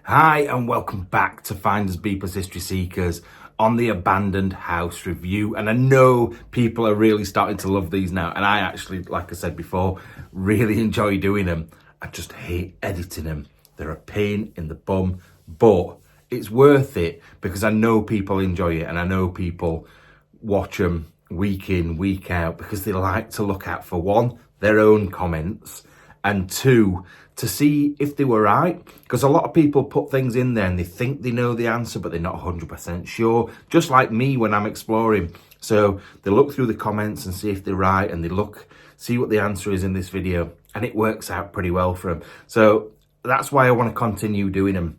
Hi and welcome back to Finders Beepers History Seekers on the Abandoned House Review. And I know people are really starting to love these now. And I actually, like I said before, really enjoy doing them. I just hate editing them. They're a pain in the bum, but it's worth it because I know people enjoy it and I know people watch them week in, week out because they like to look at, for one, their own comments, and two, to see if they were right. Because a lot of people put things in there and they think they know the answer, but they're not 100% sure. Just like me when I'm exploring. So they look through the comments and see if they're right, and they see what the answer is in this video, and it works out pretty well for them. So that's why I want to continue doing them.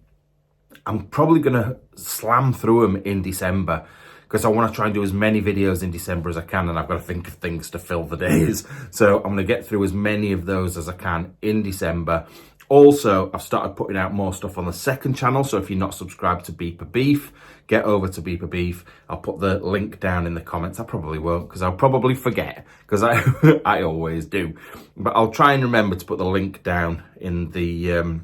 I'm probably going to slam through them in December because I want to try and do as many videos in December as I can, and I've got to think of things to fill the days. So I'm going to get through as many of those as I can in December. Also, I've started putting out more stuff on the second channel, so if you're not subscribed to Beeper Beef, get over to Beeper Beef. I'll put the link down in the comments. I probably won't because I'll probably forget, because I always do. But I'll try and remember to put the link down in the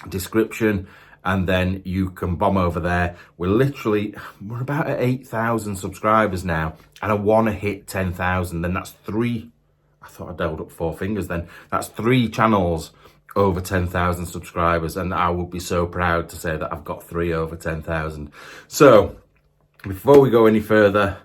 description, and then you can bomb over there. We're about at 8,000 subscribers now, and I want to hit 10,000. Then that's three. I thought I held up four fingers then. That's three channels over 10,000 subscribers, and I would be so proud to say that I've got three over 10,000. So before we go any further,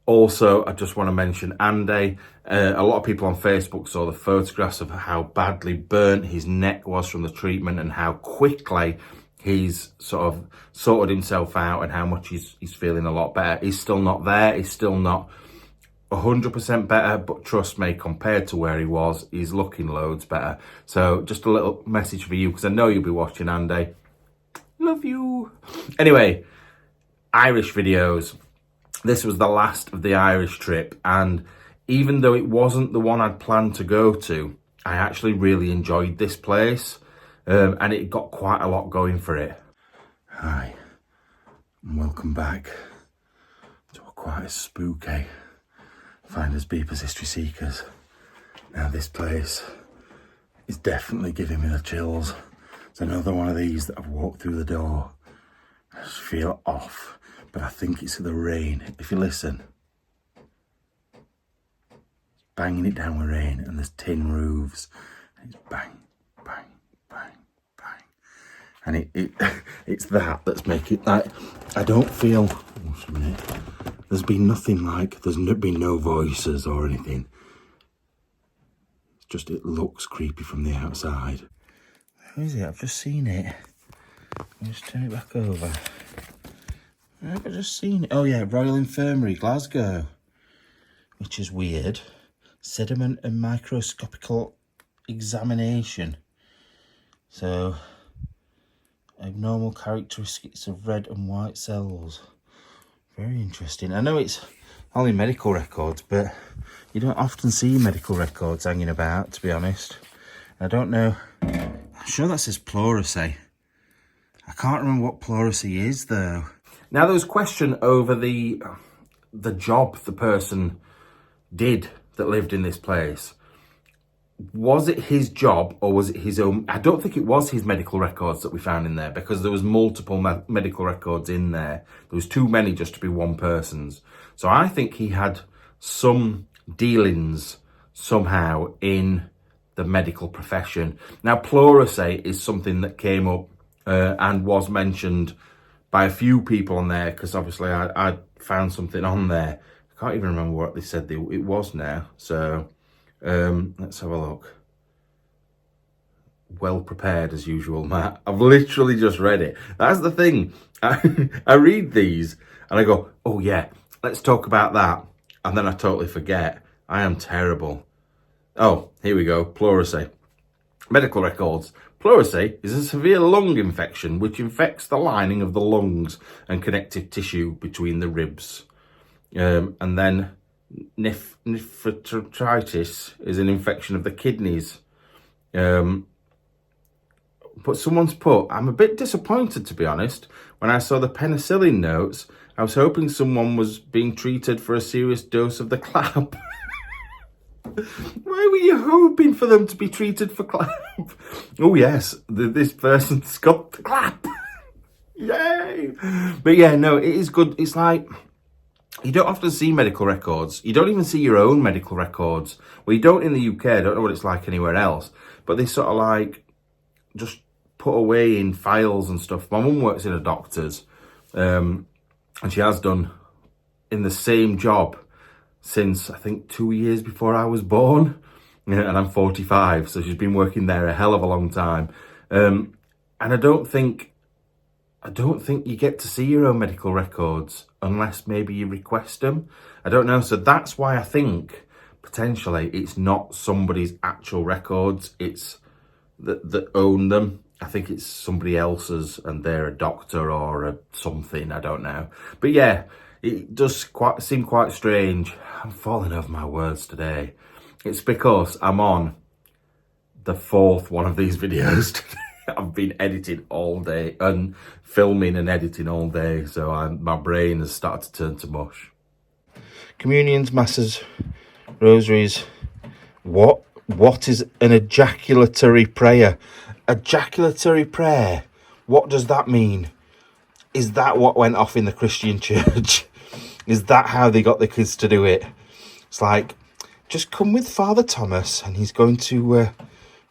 also, I just want to mention Andy. A lot of people on Facebook saw the photographs of how badly burnt his neck was from the treatment and how quickly he's sort of sorted himself out and how much he's feeling a lot better. He's still not there. He's still not 100% better, but trust me, compared to where he was, he's looking loads better. So just a little message for you, because I know you'll be watching, Andy. Love you. Anyway, Irish videos. This was the last of the Irish trip, and even though it wasn't the one I'd planned to go to, I actually really enjoyed this place, and it got quite a lot going for it. Hi, and welcome back to quite a spooky Finders Beepers History Seekers. Now this place is definitely giving me the chills. It's another one of these that I've walked through the door. I just feel off. But I think it's the rain. If you listen, it's banging it down with rain, and there's tin roofs. And it's bang, bang, bang, bang. And it's that's making it like, I don't feel, what's a minute, there's been nothing like, there's been no voices or anything. It's just, it looks creepy from the outside. Who is it? I've just seen it. I'll just turn it back over. I've just seen it. Oh yeah, Royal Infirmary, Glasgow. Which is weird. Sediment and microscopical examination. So, abnormal characteristics of red and white cells. Very interesting. I know it's only medical records, but you don't often see medical records hanging about, to be honest. I don't know. I'm sure that says pleurisy. I can't remember what pleurisy is, though. Now, there was question over the job the person did that lived in this place. Was it his job or was it his own? I don't think it was his medical records that we found in there, because there was multiple medical records in there. There was too many just to be one person's. So I think he had some dealings somehow in the medical profession. Now, pleurisy is something that came up and was mentioned by a few people on there, because obviously I found something on there. I can't even remember what they said it was now. So let's have a look. Well prepared as usual, Matt. I've literally just read it. That's the thing. I read these and I go, oh yeah, let's talk about that. And then I totally forget. I am terrible. Oh, here we go. Pleurisy. Medical records. Pleurisy is a severe lung infection which infects the lining of the lungs and connective tissue between the ribs. And then nephritis is an infection of the kidneys. But someone's put, I'm a bit disappointed, to be honest. When I saw the penicillin notes, I was hoping someone was being treated for a serious dose of the clap. Why were you hoping for them to be treated for clap? Oh yes, this person's got the clap. Yay! But yeah, no, it is good. It's like, you don't often see medical records. You don't even see your own medical records. Well, you don't in the UK. I don't know what it's like anywhere else. But they sort of like just put away in files and stuff. My mum works in a doctor's, and she has done in the same job since, I think, 2 years before I was born. Yeah, and I'm 45, so she's been working there a hell of a long time. And I don't think you get to see your own medical records unless maybe you request them. I don't know. So that's why I think potentially it's not somebody's actual records. It's that own them. I think it's somebody else's and they're a doctor or a something. I don't know. But yeah, it does seem quite strange. I'm falling over my words today. It's because I'm on the fourth one of these videos today. I've been editing all day and filming and editing all day, so my brain has started to turn to mush. Communions, masses, rosaries. What is an ejaculatory prayer? Ejaculatory prayer. What does that mean? Is that what went off in the Christian church? Is that how they got the kids to do it? It's like, just come with Father Thomas and he's going to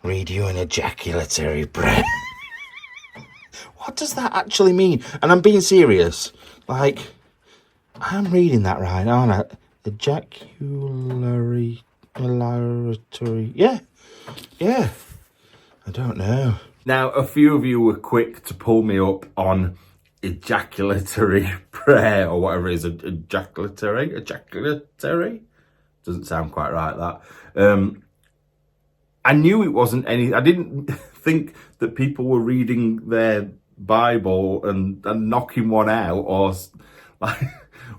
read you an ejaculatory prayer. What does that actually mean? And I'm being serious. Like, I'm reading that right, aren't I? Ejaculatory. Yeah. I don't know. Now, a few of you were quick to pull me up on ejaculatory prayer or whatever it is. Ejaculatory? Doesn't sound quite right, that. I knew it wasn't any. I didn't think that people were reading their Bible and knocking one out or like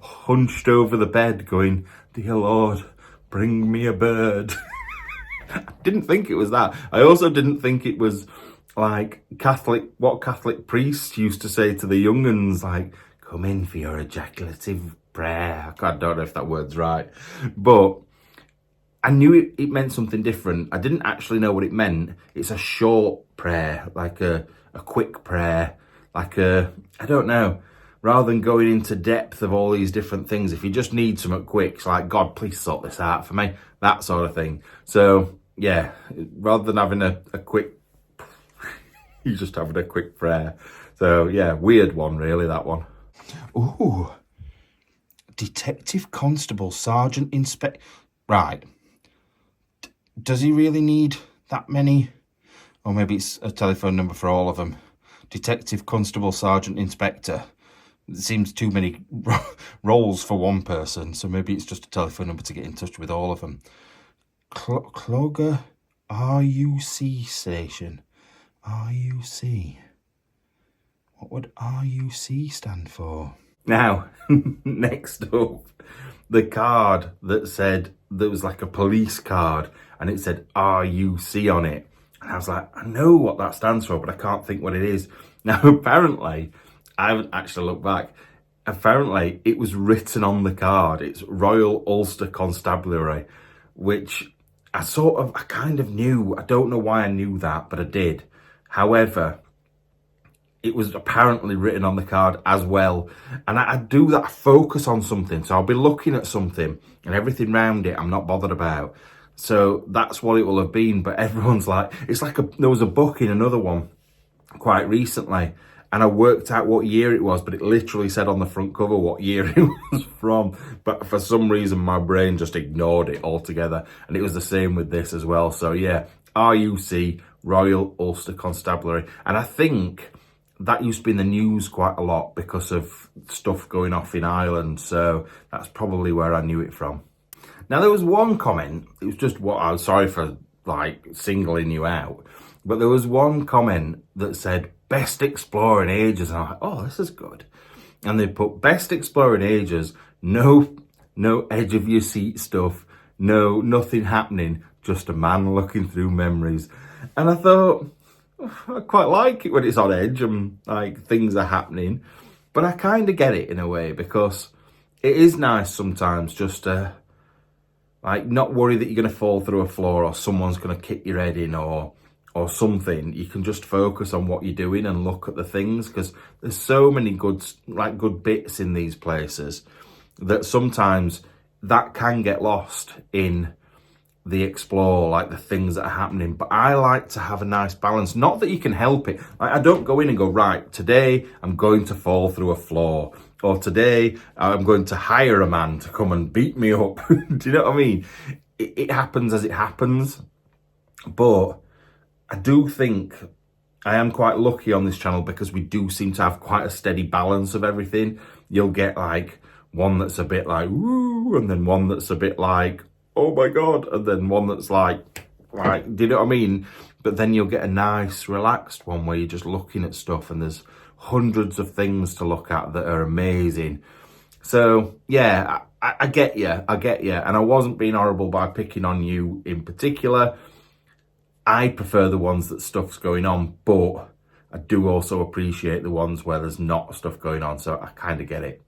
hunched over the bed going, "Dear Lord, bring me a bird." I didn't think it was that. I also didn't think it was like what Catholic priests used to say to the young uns, like, "Come in for your ejaculative prayer." I don't know if that word's right, but I knew it meant something different. I didn't actually know what it meant. It's a short prayer, like a quick prayer, like I don't know. Rather than going into depth of all these different things, if you just need something quick, it's like, God, please sort this out for me, that sort of thing. So yeah, rather than having a quick, you're just having a quick prayer. So yeah, weird one really, that one. Ooh, Detective Constable, Sergeant Inspector. Right. Does he really need that many? Or maybe it's a telephone number for all of them. Detective, Constable, Sergeant, Inspector. It seems too many roles for one person, so maybe it's just a telephone number to get in touch with all of them. Clogger RUC station. RUC. What would RUC stand for? Now, next up, the card that said, there was like a police card and it said RUC on it. And I was like, I know what that stands for, but I can't think what it is. Now, apparently, I haven't actually looked back. Apparently, it was written on the card. It's Royal Ulster Constabulary, which I kind of knew. I don't know why I knew that, but I did. However, it was apparently written on the card as well. And I do that, I focus on something. So I'll be looking at something and everything around it I'm not bothered about. So that's what it will have been. But everyone's like, it's like there was a book in another one quite recently. And I worked out what year it was, but it literally said on the front cover what year it was from. But for some reason, my brain just ignored it altogether. And it was the same with this as well. So yeah, RUC, Royal Ulster Constabulary. And I think that used to be in the news quite a lot because of stuff going off in Ireland. So that's probably where I knew it from. Now, there was one comment. It was just what I was sorry for, like, singling you out. But there was one comment that said, best explorer in ages. And I'm like, oh, this is good. And they put best explorer in ages. No edge of your seat stuff. No, nothing happening. Just a man looking through memories. And I thought, I quite like it when it's on edge and like things are happening, but I kind of get it in a way because it is nice sometimes just to like not worry that you're going to fall through a floor or someone's going to kick your head in or or something, you can just focus on what you're doing and look at the things, because there's so many good bits in these places that sometimes that can get lost in the explore, like the things that are happening. But I like to have a nice balance. Not that you can help it. Like, I don't go in and go, right, today I'm going to fall through a floor, or today I'm going to hire a man to come and beat me up. Do you know what I mean? It happens as it happens. But I do think I am quite lucky on this channel, because we do seem to have quite a steady balance of everything. You'll get like one that's a bit like, woo, and then one that's a bit like, oh my God, and then one that's like, do you know what I mean? But then you'll get a nice, relaxed one where you're just looking at stuff and there's hundreds of things to look at that are amazing. So yeah, I get you, and I wasn't being horrible by picking on you in particular. I prefer the ones that stuff's going on, but I do also appreciate the ones where there's not stuff going on, so I kind of get it.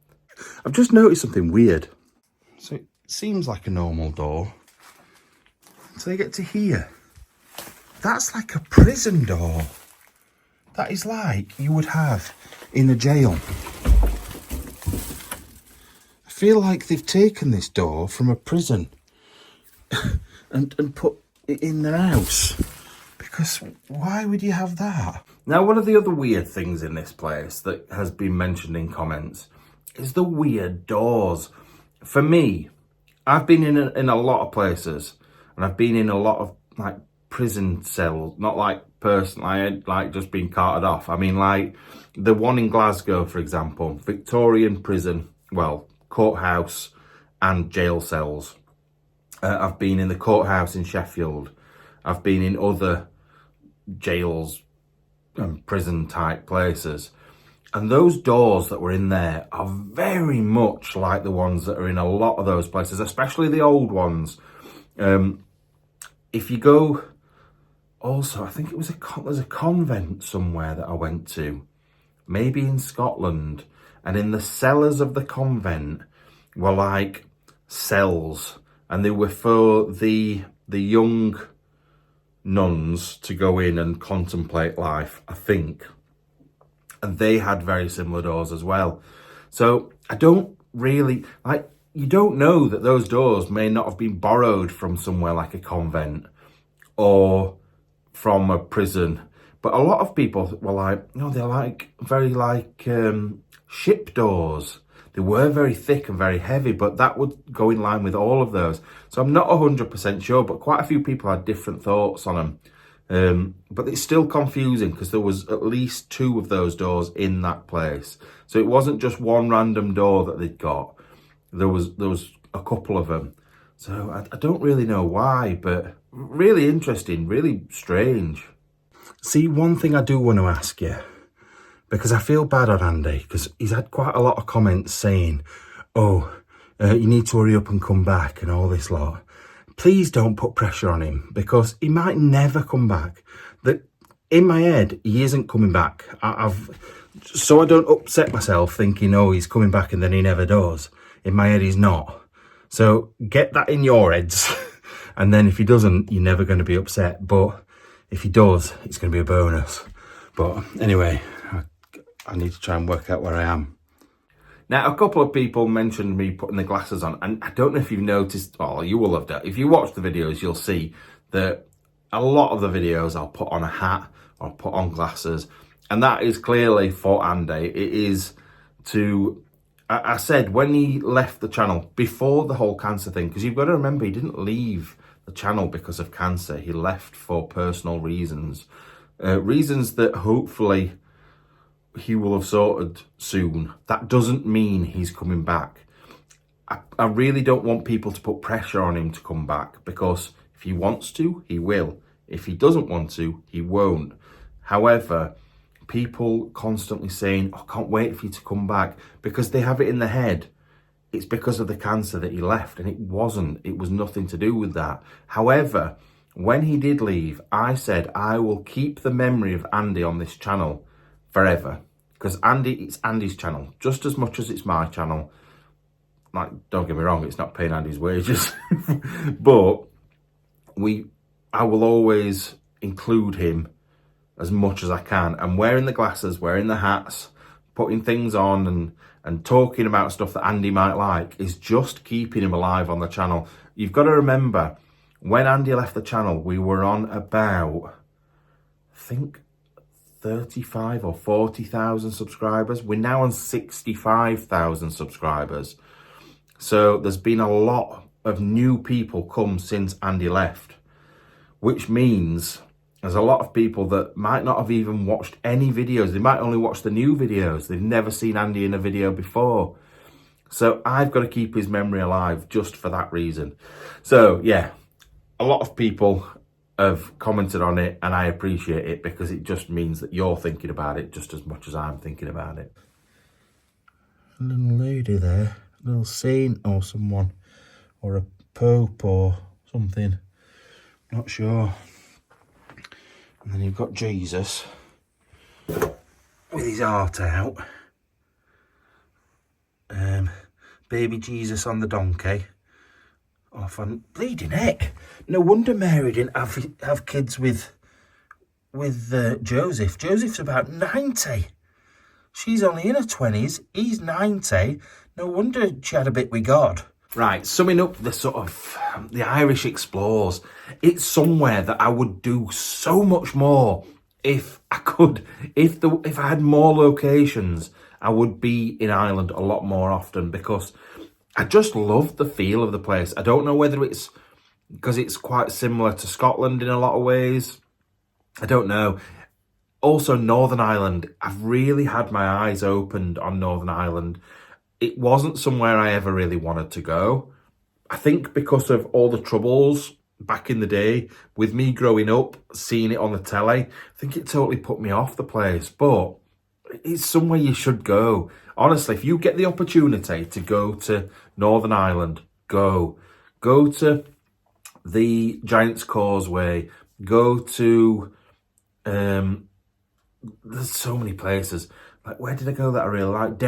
I've just noticed something weird. So it seems like a normal door. So you get to here. That's like a prison door. That is like you would have in a jail. I feel like they've taken this door from a prison and put it in their house. Because why would you have that? Now, one of the other weird things in this place that has been mentioned in comments is the weird doors. For me, I've been in a lot of places, and I've been in a lot of like prison cells, not like personally, like just being carted off. I mean, like the one in Glasgow, for example, Victorian prison, well, courthouse and jail cells. I've been in the courthouse in Sheffield. I've been in other jails and prison type places. And those doors that were in there are very much like the ones that are in a lot of those places, especially the old ones. If you go, also, I think it was there's a convent somewhere that I went to, maybe in Scotland, and in the cellars of the convent were like cells, and they were for the young nuns to go in and contemplate life, I think. And they had very similar doors as well. So I don't really, like, you don't know that those doors may not have been borrowed from somewhere like a convent or from a prison. But a lot of people were like, no, they're like, very like ship doors. They were very thick and very heavy, but that would go in line with all of those. So I'm not 100% sure, but quite a few people had different thoughts on them. But it's still confusing, because there was at least 2 of those doors in that place. So it wasn't just one random door that they'd got. There was a couple of them. So I don't really know why, but really interesting, really strange. See, one thing I do want to ask you, because I feel bad on Andy, because he's had quite a lot of comments saying, oh, you need to hurry up and come back and all this lot. Please don't put pressure on him, because he might never come back. That in my head, he isn't coming back. So I don't upset myself thinking, oh, he's coming back and then he never does. In my head, he's not. So get that in your heads. And then if he doesn't, you're never going to be upset. But if he does, it's going to be a bonus. But anyway, I need to try and work out where I am. Now, a couple of people mentioned me putting the glasses on, and I don't know if you've noticed, well, you will have done. If you watch the videos, you'll see that a lot of the videos I'll put on a hat or put on glasses, and that is clearly for Andy. It is to, I said when he left the channel, before the whole cancer thing, because you've got to remember, he didn't leave the channel because of cancer. He left for personal reasons, reasons that hopefully he will have sorted soon. That doesn't mean he's coming back. I really don't want people to put pressure on him to come back, because if he wants to, he will. If he doesn't want to, he won't. However, people constantly saying, oh, I can't wait for you to come back, because they have it in their head. It's because of the cancer that he left, and it wasn't. It was nothing to do with that. However, when he did leave, I said I will keep the memory of Andy on this channel forever, because it's Andy's channel just as much as it's my channel. Like, don't get me wrong, it's not paying Andy's wages, but I will always include him as much as I can. And wearing the glasses, wearing the hats, putting things on and talking about stuff that Andy might like is just keeping him alive on the channel. You've got to remember, when Andy left the channel, we were on about, I think, 35 or 40,000 subscribers. We're now on 65,000 subscribers. So there's been a lot of new people come since Andy left, which means there's a lot of people that might not have even watched any videos. They might only watch the new videos. They've never seen Andy in a video before. So I've got to keep his memory alive just for that reason. So yeah, a lot of people have commented on it, and I appreciate it because it just means that you're thinking about it just as much as I'm thinking about it. A little lady there, a little saint or someone, or a pope or something, not sure. And then you've got Jesus with his heart out. Baby Jesus on the donkey. Off on bleeding heck. No wonder Mary didn't have kids with Joseph. Joseph's about 90. She's only in her 20s. He's 90. No wonder she had a bit with God. Right, summing up the sort of the Irish Explorers, it's somewhere that I would do so much more if I could. If I had more locations, I would be in Ireland a lot more often because I just love the feel of the place. I don't know whether it's because it's quite similar to Scotland in a lot of ways. I don't know. Also, Northern Ireland, I've really had my eyes opened on Northern Ireland. It wasn't somewhere I ever really wanted to go. I think because of all the troubles back in the day, with me growing up, seeing it on the telly, I think it totally put me off the place. But it's somewhere you should go. Honestly, if you get the opportunity to go to Northern Ireland, go. Go to the Giant's Causeway. Go to... there's so many places. Like, where did I go that I really like?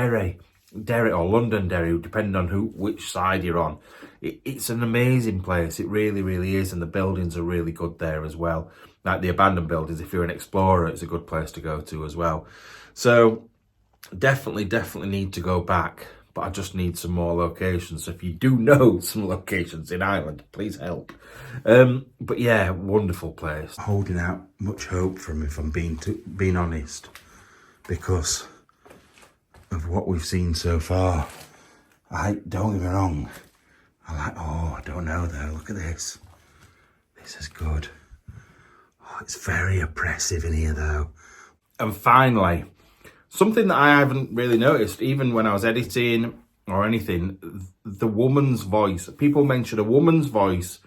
Derry or Londonderry, depending on which side you're on. It's an amazing place. It really, really is. And the buildings are really good there as well. Like the abandoned buildings, if you're an explorer, it's a good place to go to as well. So definitely need to go back. But I just need some more locations. So if you do know some locations in Ireland, please help. But yeah, wonderful place. Holding out much hope from, if I'm being honest, because of what we've seen so far. Don't get me wrong, I don't know though, look at this. This is good. Oh, it's very oppressive in here though. And finally, something that I haven't really noticed, even when I was editing or anything, the woman's voice. People mention a woman's voice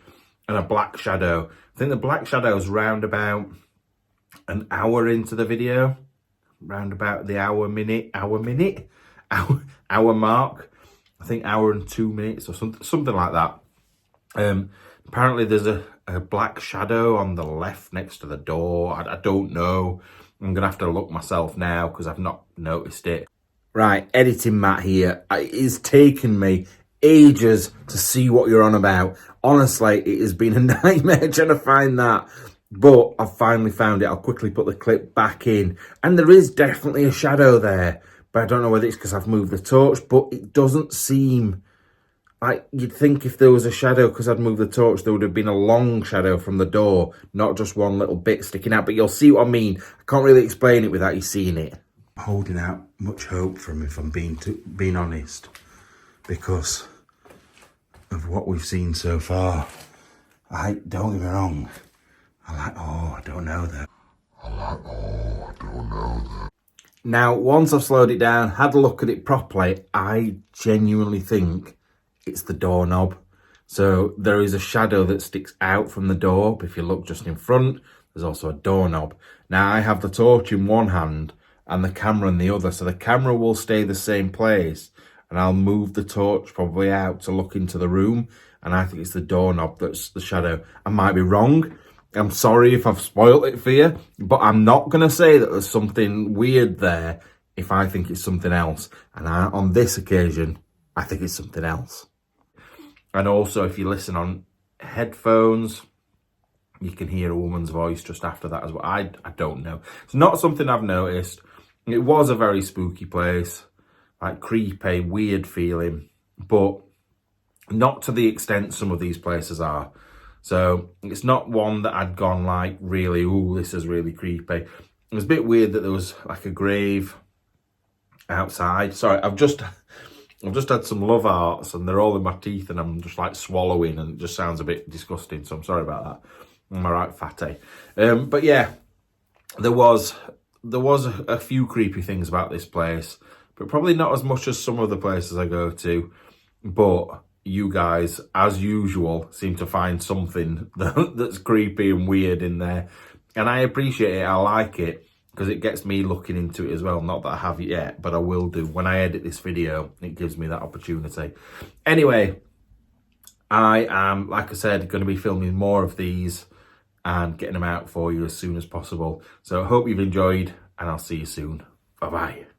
and a black shadow. I think the black shadow is round about an hour into the video. Round about the hour mark. I think hour and 2 minutes or something like that. Apparently there's a black shadow on the left next to the door. I don't know. I'm gonna have to look myself now because I've not noticed it. Right, editing Matt here. It's taken me ages to see what you're on about. Honestly, it has been a nightmare trying to find that. But I've finally found it. I'll quickly put the clip back in. And there is definitely a shadow there. But I don't know whether it's because I've moved the torch. But it doesn't seem like you'd think if there was a shadow because I'd moved the torch, there would have been a long shadow from the door. Not just one little bit sticking out. But you'll see what I mean. I can't really explain it without you seeing it. Holding out much hope from, if I'm being honest. Because of what we've seen so far. Don't get me wrong. I don't know though. Now, once I've slowed it down, had a look at it properly, I genuinely think it's the doorknob. So there is a shadow that sticks out from the door. But if you look just in front, there's also a doorknob. Now, I have the torch in one hand and the camera in the other. So the camera will stay the same place. And I'll move the torch probably out to look into the room. And I think it's the doorknob that's the shadow. I might be wrong. I'm sorry if I've spoiled it for you, but I'm not going to say that there's something weird there if I think it's something else. And on this occasion, I think it's something else. And also, if you listen on headphones, you can hear a woman's voice just after that as well. I don't know. It's not something I've noticed. It was a very spooky place, like creepy, weird feeling, but not to the extent some of these places are. So it's not one that I'd gone like really, ooh, this is really creepy. It was a bit weird that there was like a grave outside. Sorry, I've just had some love hearts and they're all in my teeth and I'm just like swallowing and it just sounds a bit disgusting. So I'm sorry about that. I'm all right, fatty. But yeah, there was a few creepy things about this place, but probably not as much as some of the places I go to. But you guys, as usual, seem to find something that's creepy and weird in there. And I appreciate it. I like it because it gets me looking into it as well. Not that I have yet, but I will do. When I edit this video, it gives me that opportunity. Anyway, I am, like I said, going to be filming more of these and getting them out for you as soon as possible. So I hope you've enjoyed and I'll see you soon. Bye-bye.